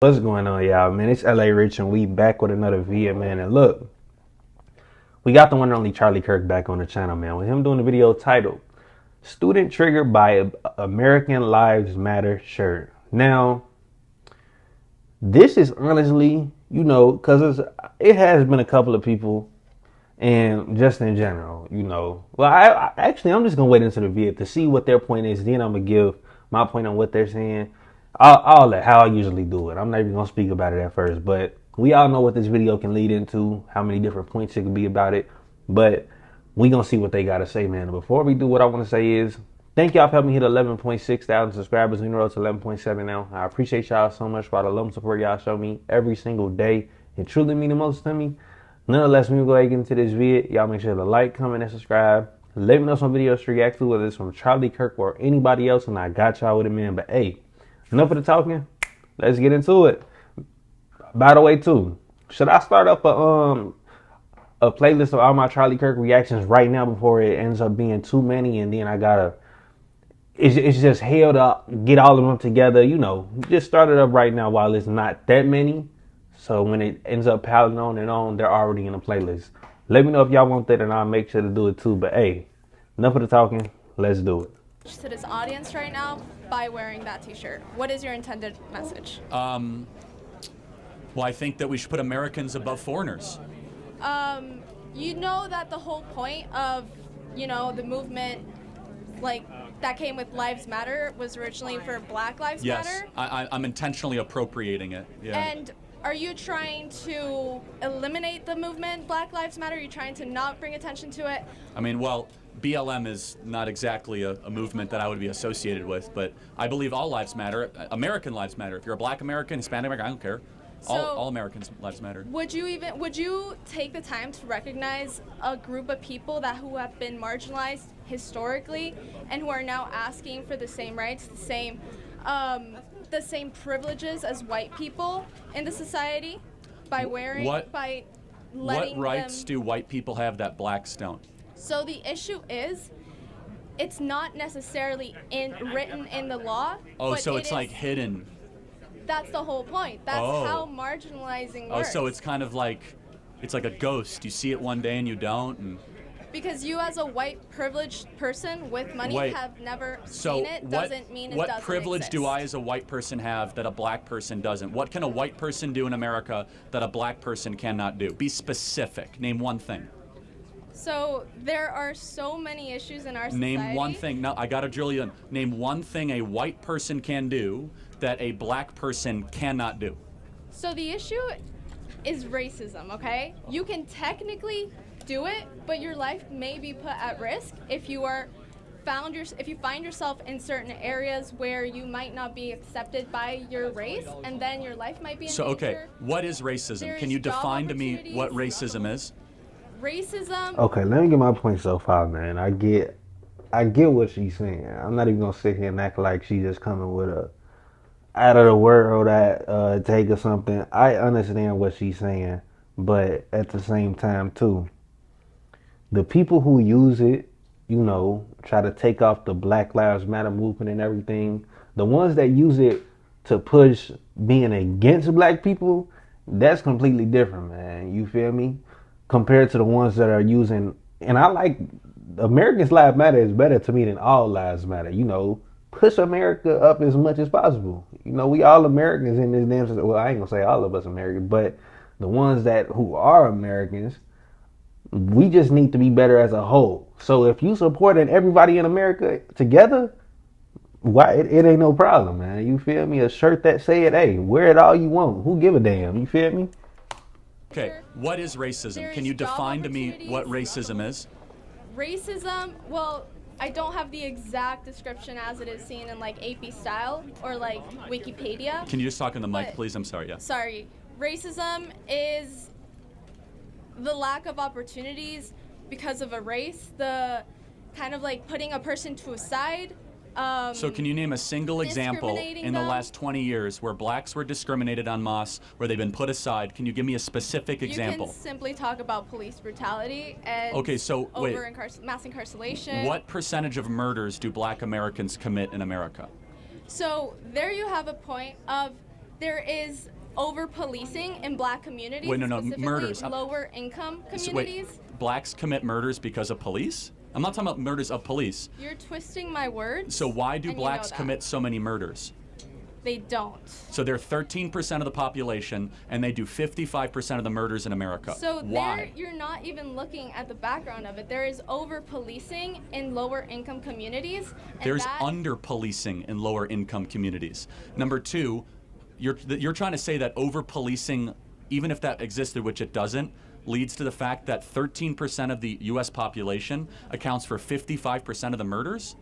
What's going on, y'all, man? It's LA Rich, and we back with another video, man. And look, we got the one and only Charlie Kirk back on the channel, man, with him doing a video titled Student Triggered by American Lives Matter Shirt. Now, this is honestly, because it has been a couple of people, and just in general, Well, I'm just going to wait into the video to see what their point is. Then I'm going to give my point on what they're saying. All that, how I usually do it. I'm not even going to speak about it at first, but we all know what this video can lead into, how many different points it could be about it. But we going to see what they got to say, man. Before we do, what I want to say is thank y'all for helping me hit 11.6 thousand subscribers. We know it's 11.7 now. I appreciate y'all so much for all the love and support y'all show me every single day. It truly means the most to me. Nonetheless, we will go ahead and get into this video. Y'all make sure to like, comment, and subscribe. Let me know some videos to react to, whether it's from Charlie Kirk or anybody else, and I got y'all with it, man. But hey, enough of the talking. Let's get into it. By the way, too, should I start up a playlist of all my Charlie Kirk reactions right now before it ends up being too many, and then I gotta it's just hell to get all of them together, just start it up right now while it's not that many. So when it ends up piling on and on, they're already in a playlist. Let me know if y'all want that, and I'll make sure to do it too. But hey, enough of the talking. Let's do it. To this audience right now by wearing that t-shirt. What is your intended message? Well, I think that we should put Americans above foreigners. You know that the whole point of, the movement, like, that came with Lives Matter was originally for Black Lives Matter? Yes, I'm intentionally appropriating it. Yeah. And are you trying to eliminate the movement Black Lives Matter? Are you trying to not bring attention to it? I mean, well, BLM is not exactly a movement that I would be associated with, but I believe all lives matter. American lives matter. If you're a Black American, Hispanic American, I don't care. All Americans' lives matter. Would you take the time to recognize a group of people who have been marginalized historically and who are now asking for the same rights, the same privileges as white people in the society by letting what rights do white people have that blacks don't? So the issue is, it's not necessarily written in the law. Oh, so it's like hidden. That's the whole point. That's how marginalizing works. Oh, so it's kind of like, it's like a ghost. You see it one day and you don't. And because you as a white privileged person with money have never seen it, doesn't mean it doesn't What privilege exist. do I as a white person have that a black person doesn't? What can a white person do in America that a black person cannot do? Be specific. Name one thing. So there are so many issues in our society. Name one thing. No, I got to drill you in. Name one thing a white person can do that a black person cannot do. So the issue is racism, okay? You can technically do it, but your life may be put at risk if you find yourself in certain areas where you might not be accepted by your race, and then your life might be in danger. Okay, what is racism? Can you define to me what racism is? Racism. Okay, let me get my point so far, man. I get what she's saying. I'm not even gonna sit here and act like she's just coming with a out of the world take or something. I understand what she's saying, but at the same time too, the people who use it, try to take off the Black Lives Matter movement and everything, the ones that use it to push being against black people, that's completely different, man. You feel me? Compared to the ones that are using, and I like Americans' Lives Matter is better to me than all lives matter. Push America up as much as possible. We all Americans in this damn system. Well, I ain't gonna say all of us Americans, but the ones who are Americans, we just need to be better as a whole. So if you supporting everybody in America together, why it ain't no problem, man. You feel me? A shirt that said, "Hey, wear it all you want. Who give a damn?" You feel me? Okay, what is racism? Can you define to me what racism is? Racism, well, I don't have the exact description as it is seen in like AP style or like Wikipedia. Can you just talk in the mic, please? I'm sorry, yeah. Sorry. Racism is the lack of opportunities because of a race, the kind of like putting a person to a side. So can you name a single example in the last 20 years where blacks were discriminated en masse, where they've been put aside? Can you give me a specific example? You can simply talk about police brutality and mass incarceration. What percentage of murders do black Americans commit in America? So there you have a point of there is over policing in black communities. Wait, no, specifically murders. Lower income So communities. wait, blacks commit murders because of police? I'm not talking about murders of police. You're twisting my words. So why do and you blacks know that. commit so many murders? They don't. So they're 13% of the population, and they do 55% of the murders in America. So why? there, you're not even looking at the background of it. There is over policing in lower income communities. And There's that, under policing in lower income communities. Number two, you're trying to say that over policing, even if that existed, which it doesn't, leads to the fact that 13% of the U.S. population accounts for 55% of the murders?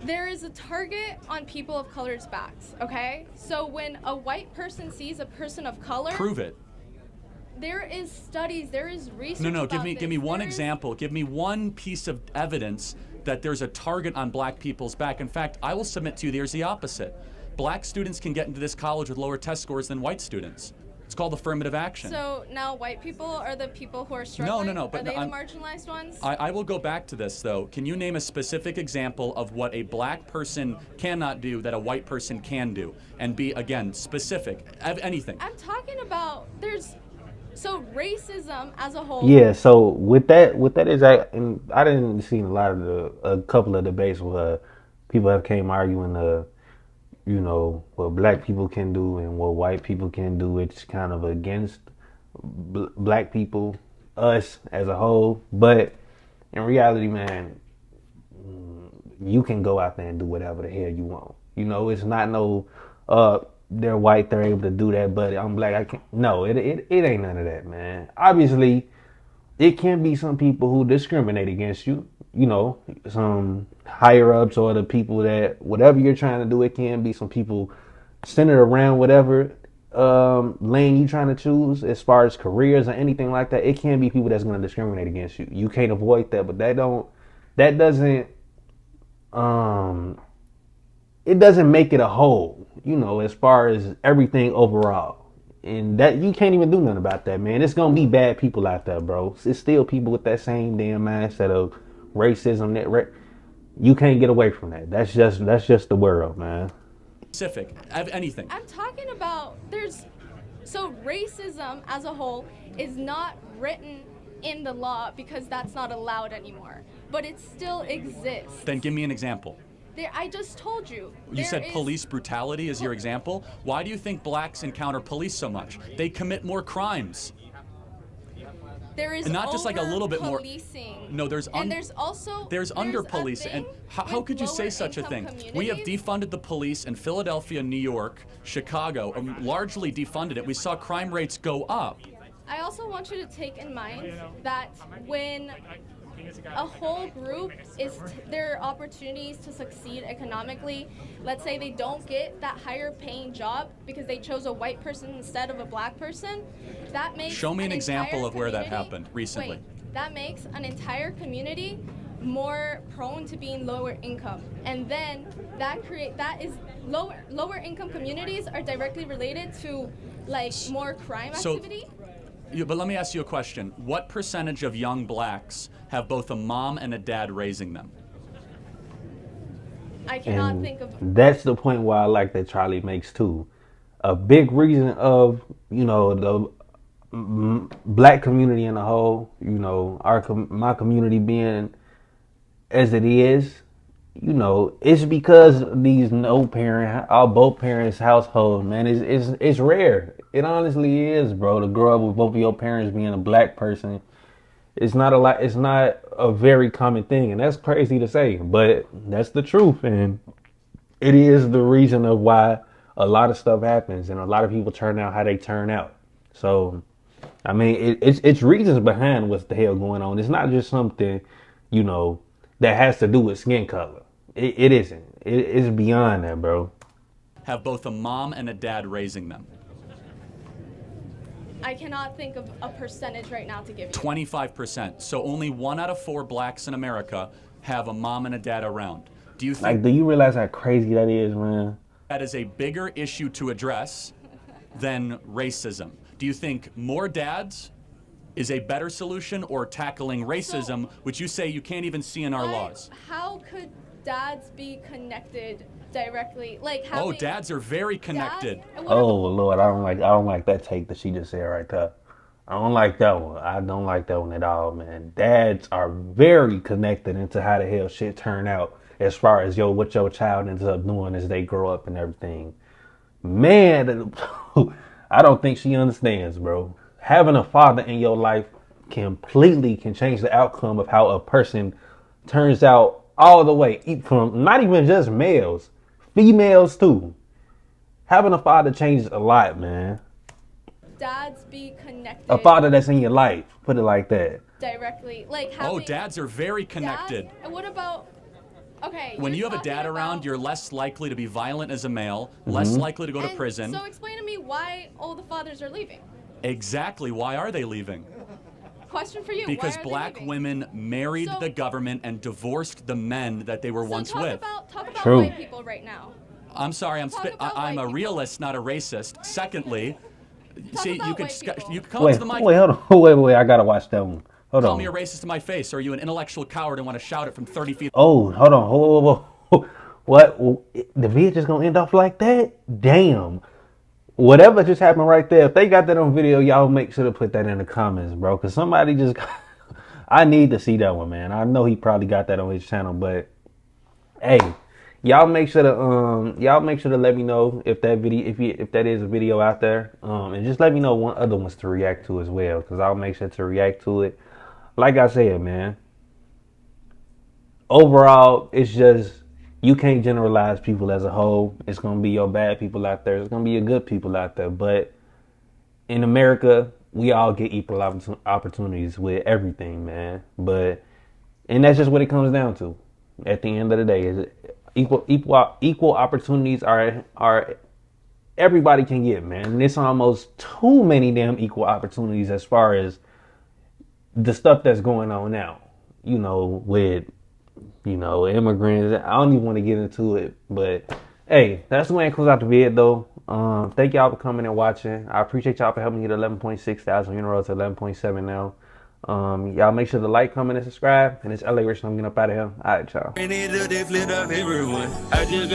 There is a target on people of color's backs, okay? So when a white person sees a person of color, Prove it. there is studies, there is research. No, about give me one There is- example. Give me one piece of evidence that there's a target on black people's back. In fact, I will submit to you there's the opposite. Black students can get into this college with lower test scores than white students. It's called affirmative action. So now white people are the people who are struggling? No, but are they I'm- the marginalized ones? I will go back to this, though. Can you name a specific example of what a black person cannot do that a white person can do? And be, again, specific. Anything. I'm talking about so racism as a whole. Yeah, so with that is and I didn't see a lot of a couple of debates where people have came arguing what black people can do and what white people can do. It's kind of against black people, us as a whole. But in reality, man, you can go out there and do whatever the hell you want. It's not no they're white, they're able to do that, but I'm black, I can't. No, it ain't none of that, man. Obviously, it can be some people who discriminate against you, some higher ups or the people that whatever you're trying to do, it can be some people centered around whatever lane you're trying to choose as far as careers or anything like that. It can be people that's going to discriminate against you. You can't avoid that, but that doesn't it doesn't make it a whole, as far as everything overall. And that you can't even do nothing about that, man. It's gonna be bad people out there, bro. It's still people with that same damn mindset of racism. You can't get away from that. That's just the world, man. Specific. Anything. I'm talking about so racism as a whole is not written in the law because that's not allowed anymore, but it still exists. Then give me an example. I just told you. You said police brutality is your example. Why do you think blacks encounter police so much? They commit more crimes. There is And not just like a little bit more. policing. No, there's also under policing. And how could you say such a thing? We have defunded the police in Philadelphia, New York, Chicago, largely defunded it. We saw crime rates go up. I also want you to take in mind that when a whole group their opportunities to succeed economically, let's say they don't get that higher paying job because they chose a white person instead of a black person, that makes Show me an example of where that community- happened recently. Wait, that makes an entire community more prone to being lower income, and then that is lower income communities are directly related to like more crime activity. But let me ask you a question. What percentage of young blacks have both a mom and a dad raising them? I cannot And think of. that's the point where I like that Charlie makes too. A big reason of the black community in a whole, my community being as it is, it's because these both parents household, man. It's rare. It honestly is, bro, to grow up with both of your parents being a black person. It's not a very common thing, and that's crazy to say, but that's the truth, and it is the reason of why a lot of stuff happens and a lot of people turn out how they turn out. So, I mean, it's reasons behind what's the hell going on. It's not just something, that has to do with skin color. It isn't. It's beyond that, bro. Have both a mom and a dad raising them. I cannot think of a percentage right now to give you. 25%. So only 1 out of 4 blacks in America have a mom and a dad around. Do you think do you realize how crazy that is, man? that is a bigger issue to address than racism? Do you think more dads is a better solution, or tackling racism, which you say you can't even see in our laws? How could dads be connected directly? Like Oh, having dads are very connected. dads- and what Oh Lord, I don't like that take that she just said right there. I don't like that one. I don't like that one at all, man. Dads are very connected into how the hell shit turn out as far as what your child ends up doing as they grow up and everything. Man, I don't think she understands, bro. Having a father in your life completely can change the outcome of how a person turns out all the way. From not even just males, females too. Having a father changes a lot, man. dads be connected A father that's in your life, put it like that. directly? Like having Oh, dads are very connected. dads- and what about okay? When you're you have a talking dad around, about- you're less likely to be violent as a male, less likely to go to and prison. So explain to me why all the fathers are leaving. Exactly. Why are they leaving? Question for you. Because why are they black leaving? women married So- the government and divorced the men that they were So once talk with. about True. white people right now. I'm sorry, Talk about I'm white a people. realist, not a racist. Secondly, see, about you could white people. you could come up to the mic. Wait, hold on. Wait, I gotta watch that one. Hold Call on. me a racist to my face, or are you an intellectual coward and want to shout it from 30 feet? Oh, hold on. Whoa. What? The video just gonna end off like that? Damn. Whatever just happened right there, if they got that on video, y'all make sure to put that in the comments, bro. Because somebody just I need to see that one, man. I know he probably got that on his channel, but hey, y'all make sure to let me know if that video, if that is a video out there, and just let me know what other ones to react to as well, because I'll make sure to react to it. Like I said, man, overall, it's just, you can't generalize people as a whole. It's gonna be your bad people out there. It's gonna be your good people out there. But in America, we all get equal opportunities with everything, man. And that's just what it comes down to. At the end of the day, is equal opportunities are everybody can get, man. And it's almost too many damn equal opportunities as far as the stuff that's going on now. With immigrants. I don't even want to get into it, but hey, that's the way it close out the vid though. Thank y'all for coming and watching. I appreciate y'all for helping me get 11.6 thousand. We're on the road to 11.7 now. Y'all make sure to like, comment, and subscribe. And it's LA Rich. I'm getting up out of here. All right, y'all.